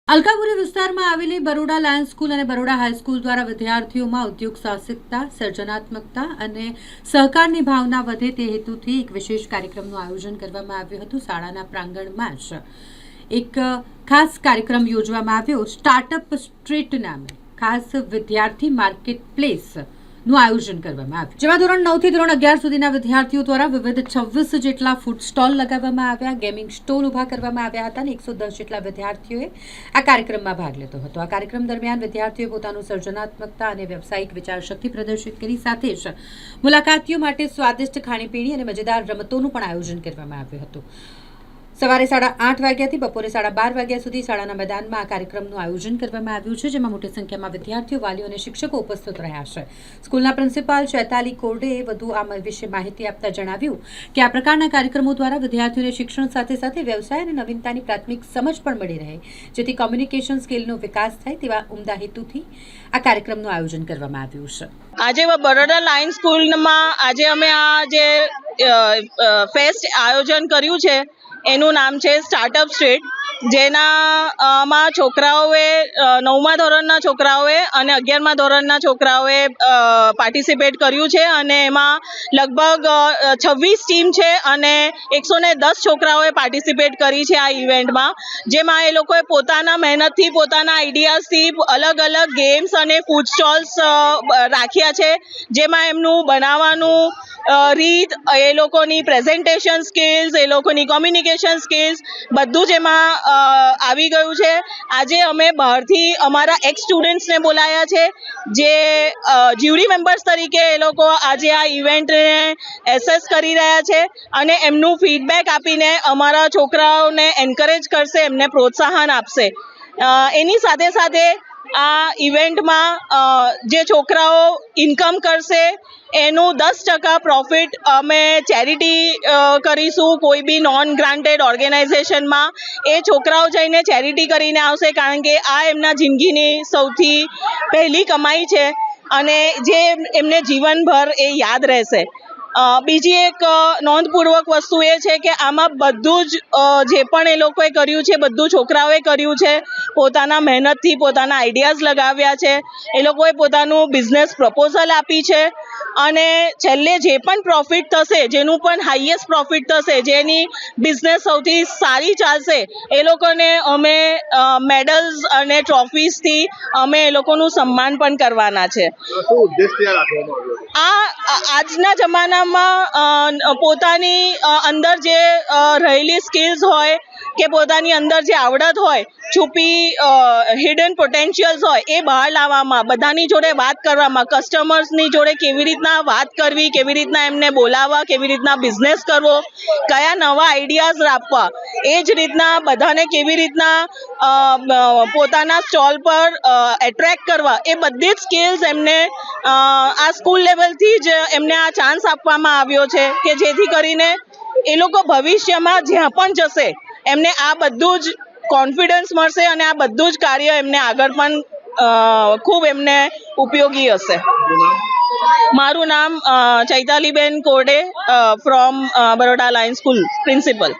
અલકાપુરી વિસ્તારમાં આવેલી Baroda Lions school અને બરોડા હાઈસ્કૂલ દ્વારા વિદ્યાર્થીઓમાં ઉદ્યોગ સાહસિકતા, સર્જનાત્મકતા અને સહકારની ભાવના વધે તે હેતુથી એક વિશેષ કાર્યક્રમનું આયોજન કરવામાં આવ્યું હતું। શાળાના પ્રાંગણમાં જ એક ખાસ કાર્યક્રમ યોજવામાં આવ્યો। સ્ટાર્ટઅપ સ્ટ્રીટ નામે ખાસ વિદ્યાર્થી માર્કેટ પ્લેસ નું આયોજન કરવામાં આવ્યું, જેમાં ધોરણ 9 થી ધોરણ 11 સુધીના વિદ્યાર્થીઓ દ્વારા વિવિધ 26 જેટલા ફૂડ સ્ટોલ લગાવવામાં આવ્યા, ગેમિંગ સ્ટોલ ઊભા કરવામાં આવ્યા હતા અને 110 જેટલા વિદ્યાર્થીઓએ આ કાર્યક્રમમાં ભાગ લીધો હતો। આ કાર્યક્રમ દરમિયાન વિદ્યાર્થીઓએ પોતાનું સર્જનાત્મકતા અને વ્યવસાયિક વિચારશક્તિ પ્રદર્શિત કરી, સાથે જ મુલાકાતીઓ માટે સ્વાદિષ્ટ ખાણીપીણી અને મજેદાર રમતોનું પણ આયોજન કરવામાં આવ્યું હતું। સવારે 8:30 વાગ્યાથી બપોરે 12:30 વાગ્યા સુધી શાળાના મેદાનમાં આ કાર્યક્રમનું આયોજન કરવામાં આવ્યું છે, જેમાં મોટી સંખ્યામાં વિદ્યાર્થીઓ, વાલીઓ અને શિક્ષકો ઉપસ્થિત રહ્યા છે। સ્કૂલના પ્રિન્સિપાલ ચૈતાલી કોરડેએ વધુ આ વિશે માહિતી આપતા જણાવ્યું કે આ પ્રકારના કાર્યક્રમો દ્વારા વિદ્યાર્થીઓને શિક્ષણ સાથે સાથે વ્યવસાય અને નવીનતાની પ્રાથમિક સમજ પણ મળી રહે, જેથી કોમ્યુનિકેશન સ્કિલનો વિકાસ થાય તેવા ઉમદા હેતુથી આ કાર્યક્રમનું આયોજન કરવામાં આવ્યું છે। આજે બરોડા લાયન્સ સ્કૂલમાં આજે અમે આ જે ફેસ્ટ આયોજન કર્યું છે એનું નામ છે સ્ટાર્ટઅપ સ્ટ્રીટ, જેનામાં છોકરાઓએ 9મા ધોરણના છોકરાઓએ અને 11મા ધોરણના છોકરાઓએ પાર્ટિસિપેટ કર્યું છે અને એમાં લગભગ 26 ટીમ છે અને 110 છોકરાઓએ પાર્ટિસિપેટ કરી છે આ ઇવેન્ટમાં, જેમાં એ લોકોએ પોતાના મહેનતથી, પોતાના આઈડિયાઝથી અલગ અલગ ગેમ્સ અને ફૂડ સ્ટોલ્સ રાખ્યા છે, જેમાં એમનું બનાવવાનું રીત, એ લોકોની પ્રેઝન્ટેશન સ્કિલ્સ, એ લોકોની કોમ્યુનિકેશન સ્કિલ્સ બધું જ એમાં આવી ગયું છે। આજે અમે બહારથી અમારા એક્સ સ્ટુડન્ટ્સને બોલાયા છે, જે જ્યુરી મેમ્બર્સ તરીકે એ લોકો આજે આ ઇવેન્ટને એસેસ કરી રહ્યા છે અને એમનું ફીડબેક આપીને અમારા છોકરાઓને એન્કરેજ કરશે, એમને પ્રોત્સાહન આપશે। એની સાથે સાથે આ ઇવેન્ટમાં જે છોકરાઓ ઇન્કમ કરશે એનું 10% પ્રોફિટ અમે ચેરિટી કરીશું, કોઈ બી નોન ગ્રાન્ટેડ ઓર્ગેનાઇઝેશનમાં એ છોકરાઓ જઈને ચેરિટી કરીને આવશે, કારણ કે આ એમના જિંદગીની સૌથી પહેલી કમાઈ છે અને જે એમને જીવનભર એ યાદ રહેશે। બીજી એક નોંધપૂર્વક વસ્તુ એ છે કે આમાં બધું જ જે પણ એ લોકોએ કર્યું છે, બધું છોકરાઓએ કર્યું છે, પોતાના મહેનતથી પોતાના આઈડિયાઝ લગાવ્યા છે, એ લોકોએ પોતાનું બિઝનેસ પ્રપોઝલ આપી છે અને છેલ્લે જે પણ પ્રોફિટ થશે, જેનું પણ હાઈએસ્ટ પ્રોફિટ થશે, જેની બિઝનેસ સૌથી સારી ચાલશે, એ લોકોને અમે મેડલ્સ અને ટ્રોફીઝથી અમે એ લોકોનું સન્માન પણ કરવાના છે। આજના જમાનામાં પોતાની અંદર જે રહેલી સ્કિલ્સ હોય કે પોતાની અંદર જે આવડત હોય, છુપી હિડન પોટેન્શિયલ્સ હોય, એ બહાર લાવવામાં, બધાની જોડે વાત કરવામાં, કસ્ટમર્સની જોડે કેવી રીતના વાત કરવી, કેવી રીતના એમને બોલાવવા, કેવી રીતના બિઝનેસ કરવો, કયા નવા આઈડિયાઝ આપવા, એ જ રીતના બધાને કેવી રીતના પોતાના સ્ટોલ પર એટ્રેક્ટ કરવા, એ બધી જ સ્કિલ્સ એમને આ સ્કૂલ લેવલથી જ એમને આ ચાન્સ આપવામાં આવ્યો છે કે જેથી કરીને એ લોકો ભવિષ્યમાં જ્યાં પણ જશે એમને આ બધું જ કોન્ફિડન્સ મળશે અને આ બધું જ કાર્ય એમને આગળ પણ ખૂબ એમને ઉપયોગી હશે। મારું નામ ચૈતાલીબેન Korde, from Baroda Lions school, principal.